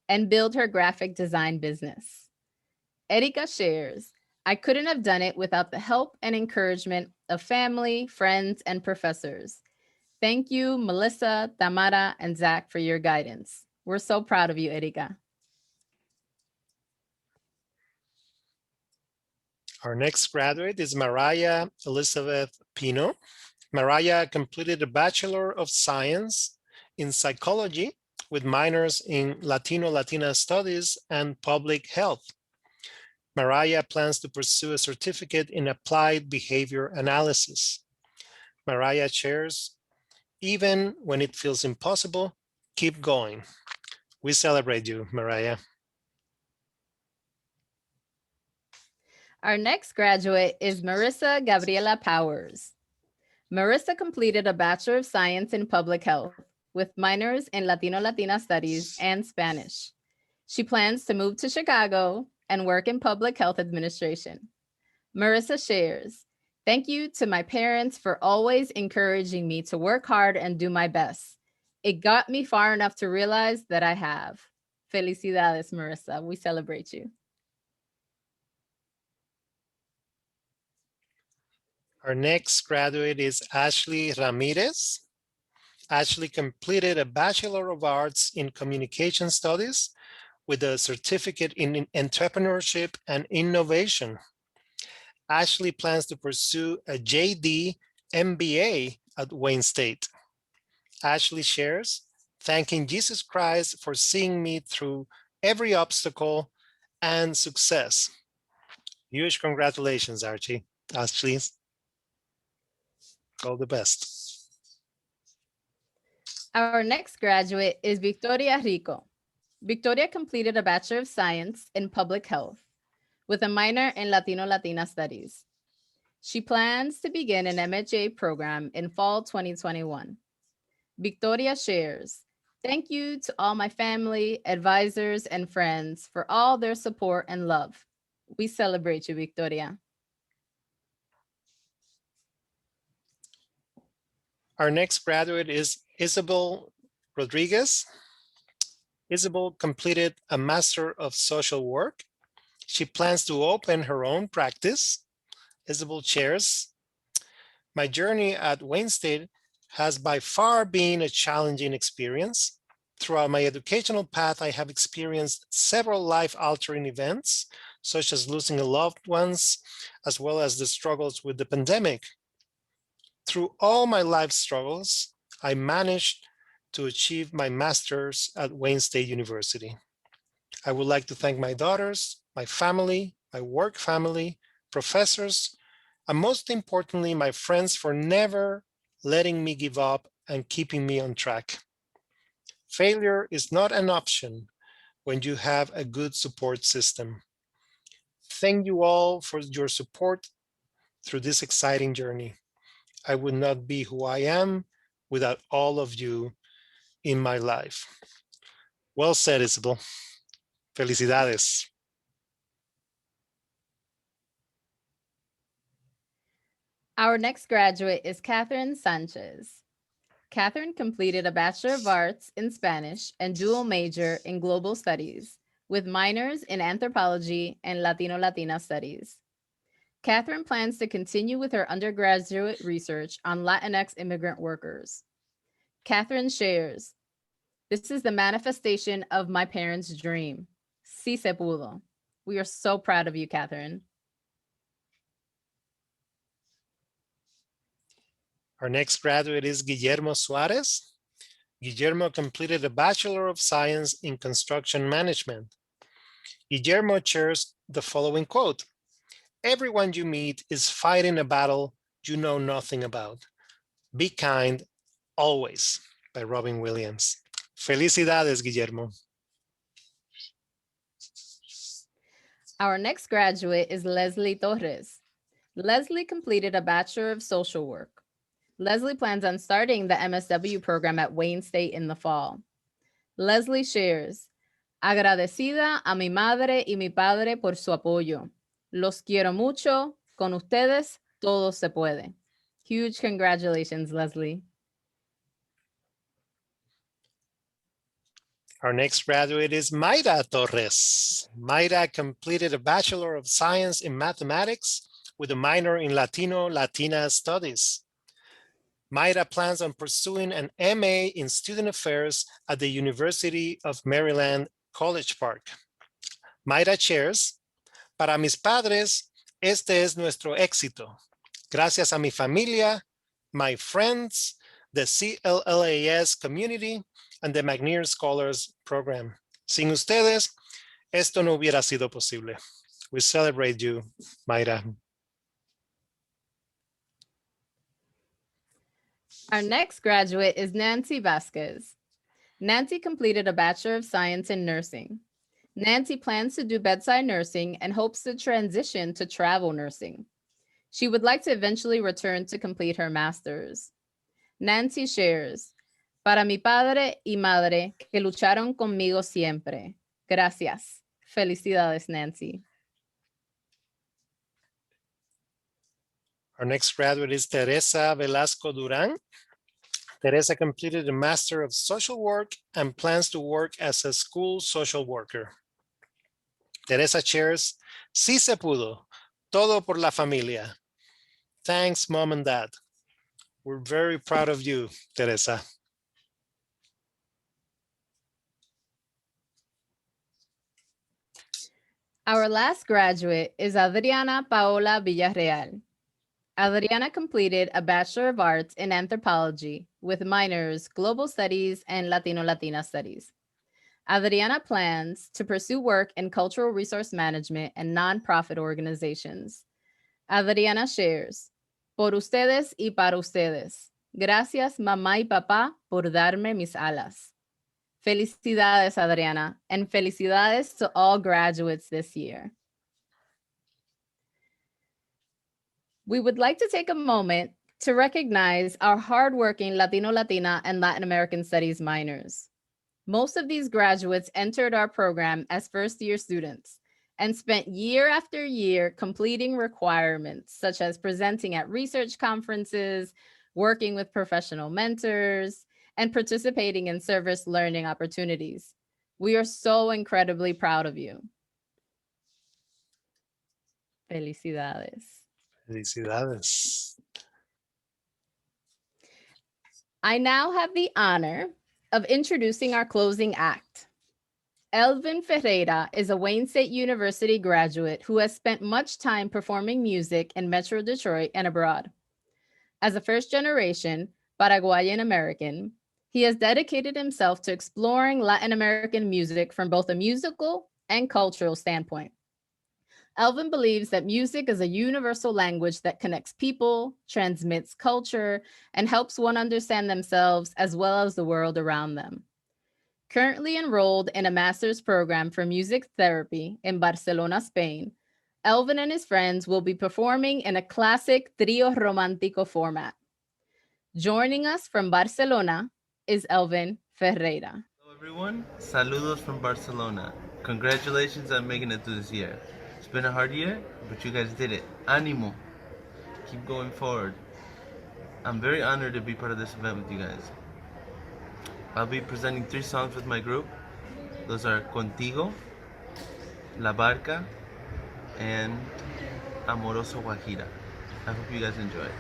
and build her graphic design business. Erika shares, I couldn't have done it without the help and encouragement of family, friends, and professors. Thank you, Melissa, Tamara, and Zach, for your guidance. We're so proud of you, Erika. Our next graduate is Mariah Elizabeth Pino. Mariah completed a Bachelor of Science in Psychology with minors in Latino-Latina Studies and Public Health. Mariah plans to pursue a certificate in Applied Behavior Analysis. Mariah shares, even when it feels impossible, keep going. We celebrate you, Mariah. Our next graduate is Marissa Gabriela Powers. Marissa completed a Bachelor of Science in Public Health with minors in Latino-Latina Studies and Spanish. She plans to move to Chicago and work in public health administration. Marissa shares, thank you to my parents for always encouraging me to work hard and do my best. It got me far enough to realize that I have. Felicidades, Marissa. We celebrate you. Our next graduate is Ashley Ramirez. Ashley completed a Bachelor of Arts in Communication Studies with a certificate in entrepreneurship and innovation. Ashley plans to pursue a JD MBA at Wayne State. Ashley shares, thanking Jesus Christ for seeing me through every obstacle and success. Huge congratulations, Ashley. All the best. Our next graduate is Victoria Rico. Victoria completed a Bachelor of Science in Public Health with a minor in Latino-Latina Studies. She plans to begin an MHA program in fall 2021. Victoria shares, thank you to all my family, advisors, and friends for all their support and love. We celebrate you, Victoria. Our next graduate is Isabel Rodriguez. Isabel completed a Master of Social Work. She plans to open her own practice. Isabel shares, my journey at Wayne State has by far been a challenging experience. Throughout my educational path, I have experienced several life-altering events, such as losing a loved ones, as well as the struggles with the pandemic. Through all my life struggles, I managed to achieve my master's at Wayne State University. I would like to thank my daughters, my family, my work family, professors, and most importantly, my friends for never letting me give up and keeping me on track. Failure is not an option when you have a good support system. Thank you all for your support through this exciting journey. I would not be who I am without all of you in my life. Well said, Isabel. Felicidades. Our next graduate is Catherine Sanchez. Catherine completed a Bachelor of Arts in Spanish and dual major in Global Studies with minors in Anthropology and Latino-Latina Studies. Catherine plans to continue with her undergraduate research on Latinx immigrant workers. Catherine shares, this is the manifestation of my parents' dream. Sí se pudo. We are so proud of you, Catherine. Our next graduate is Guillermo Suarez. Guillermo completed a Bachelor of Science in Construction Management. Guillermo shares the following quote, everyone you meet is fighting a battle you know nothing about. Be kind, always, by Robin Williams. Felicidades, Guillermo. Our next graduate is Leslie Torres. Leslie completed a Bachelor of Social Work. Leslie plans on starting the MSW program at Wayne State in the fall. Leslie shares, agradecida a mi madre y mi padre por su apoyo. Los quiero mucho. Con ustedes, todo se puede. Huge congratulations, Leslie. Our next graduate is Mayra Torres. Mayra completed a Bachelor of Science in Mathematics with a minor in Latino, Latina studies. Mayra plans on pursuing an MA in Student Affairs at the University of Maryland, College Park. Mayra shares, para mis padres, este es nuestro éxito. Gracias a mi familia, my friends, the CLLAS community, and the McNair Scholars Program. Sin ustedes, esto no hubiera sido posible. We celebrate you, Mayra. Our next graduate is Nancy Vasquez. Nancy completed a Bachelor of Science in Nursing. Nancy plans to do bedside nursing and hopes to transition to travel nursing. She would like to eventually return to complete her master's. Nancy shares, para mi padre y madre que lucharon conmigo siempre. Gracias. Felicidades, Nancy. Our next graduate is Teresa Velasco Duran. Teresa completed a Master of Social Work and plans to work as a school social worker. Teresa shares, sí se pudo, todo por la familia. Thanks, Mom and Dad. We're very proud of you, Teresa. Our last graduate is Adriana Paola Villarreal. Adriana completed a Bachelor of Arts in Anthropology with minors Global Studies and Latino-Latina Studies. Adriana plans to pursue work in cultural resource management and nonprofit organizations. Adriana shares, por ustedes y para ustedes. Gracias, mamá y papá, por darme mis alas. Felicidades, Adriana, and felicidades to all graduates this year. We would like to take a moment to recognize our hardworking Latino, Latina, and Latin American Studies minors. Most of these graduates entered our program as first-year students and spent year after year completing requirements such as presenting at research conferences, working with professional mentors, and participating in service learning opportunities. We are so incredibly proud of you. Felicidades. Felicidades. I now have the honor of introducing our closing act. Elvin Ferreira is a Wayne State University graduate who has spent much time performing music in Metro Detroit and abroad. As a first-generation Paraguayan American, he has dedicated himself to exploring Latin American music from both a musical and cultural standpoint. Elvin believes that music is a universal language that connects people, transmits culture, and helps one understand themselves as well as the world around them. Currently enrolled in a master's program for music therapy in Barcelona, Spain, Elvin and his friends will be performing in a classic trio romántico format. Joining us from Barcelona is Elvin Ferreira. Hello everyone, saludos from Barcelona. Congratulations on making it through this year. It's been a hard year, but you guys did it. Ánimo. Keep going forward. I'm very honored to be part of this event with you guys. I'll be presenting 3 songs with my group. Those are Contigo, La Barca, and Amoroso Guajira. I hope you guys enjoy it.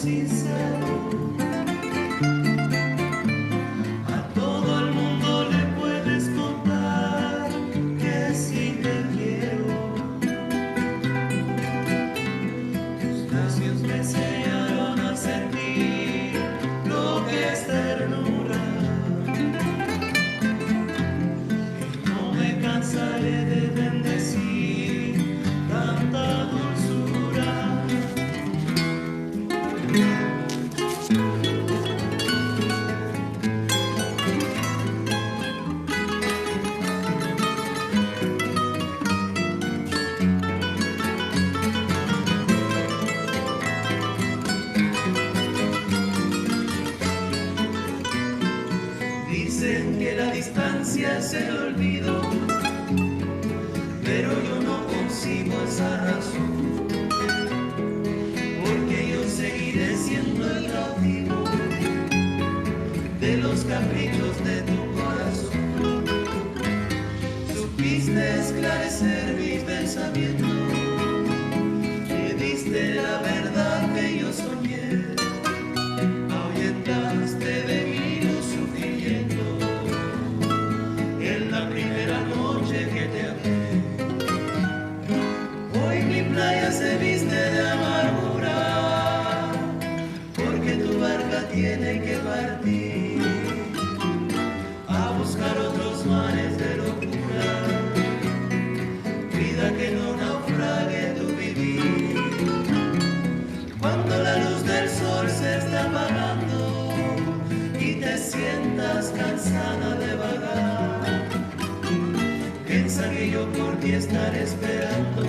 Sincero es el olvido, pero yo no consigo esa razón, porque yo seguiré siendo el cautivo de los caprichos de tu corazón. Supiste esclarecer mi pensamiento, me diste la verdad que yo soñé, ahuyentaste de mí los sufrimientos en la primera noche que te amé. Hoy mi playa se viste de amargura, porque tu barca tiene que partir a buscar otros mares de locura, vida que no naufrague tu vivir. Cuando la luz del sol se está apagando y te sientas cansada de vagar, piensa que yo por ti estaré esperando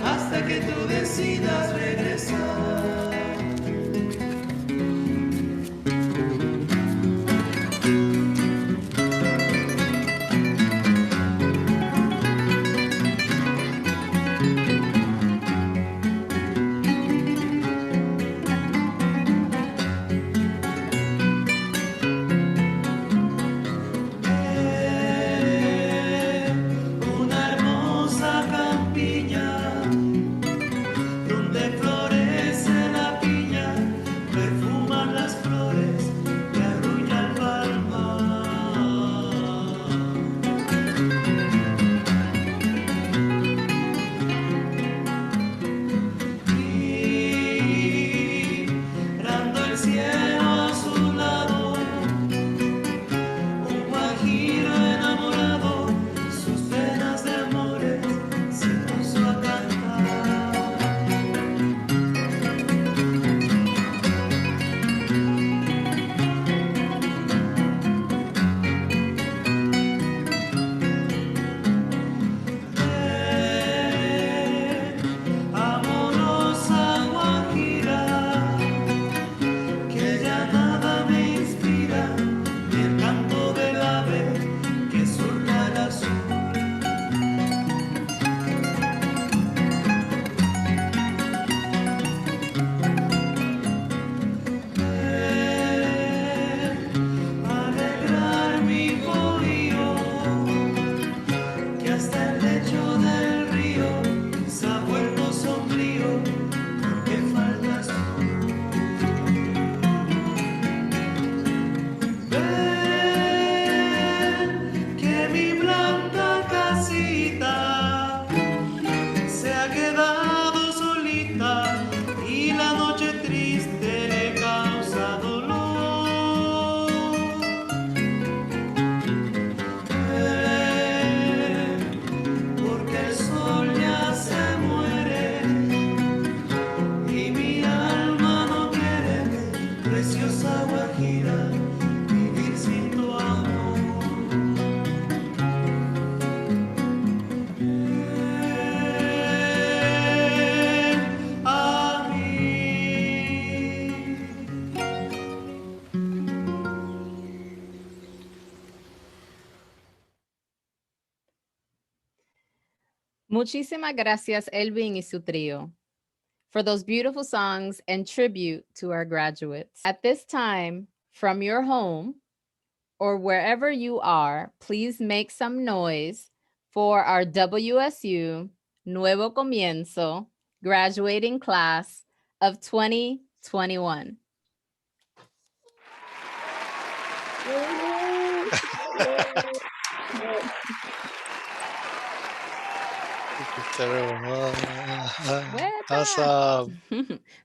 hasta que tú decidas regresar. Una hermosa campiña donde florece la piña, perfuman las flores que arrulla el palmar. Mirando el cielo azulado, un guajiro enamorado, sus penas de amores se puso a cantar. Amorosa guajira, que ya nada me inspira, ni el canto del ave que surca el azul. Alegrar mi bohío, que hasta el lecho del río se ha vuelto sombrío, porque faltas tú. Ven, que mi blanca casita se ha quedado solita y la noche triste le causa dolor. Ven, porque el sol ya se muere y mi alma no quiere, preciosa guajira, vivir sin tu amor. Ven a mí. Muchísimas gracias, Elvin y su trío, for those beautiful songs and tribute to our graduates. At this time, from your home or wherever you are, please make some noise for our WSU Nuevo Comienzo graduating class of 2021. Awesome.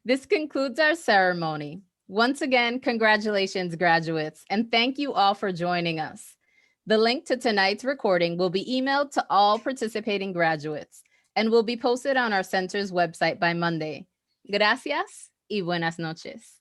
This concludes our ceremony. Once again, congratulations, graduates, and thank you all for joining us. The link to tonight's recording will be emailed to all participating graduates and will be posted on our center's website by Monday. Gracias y buenas noches.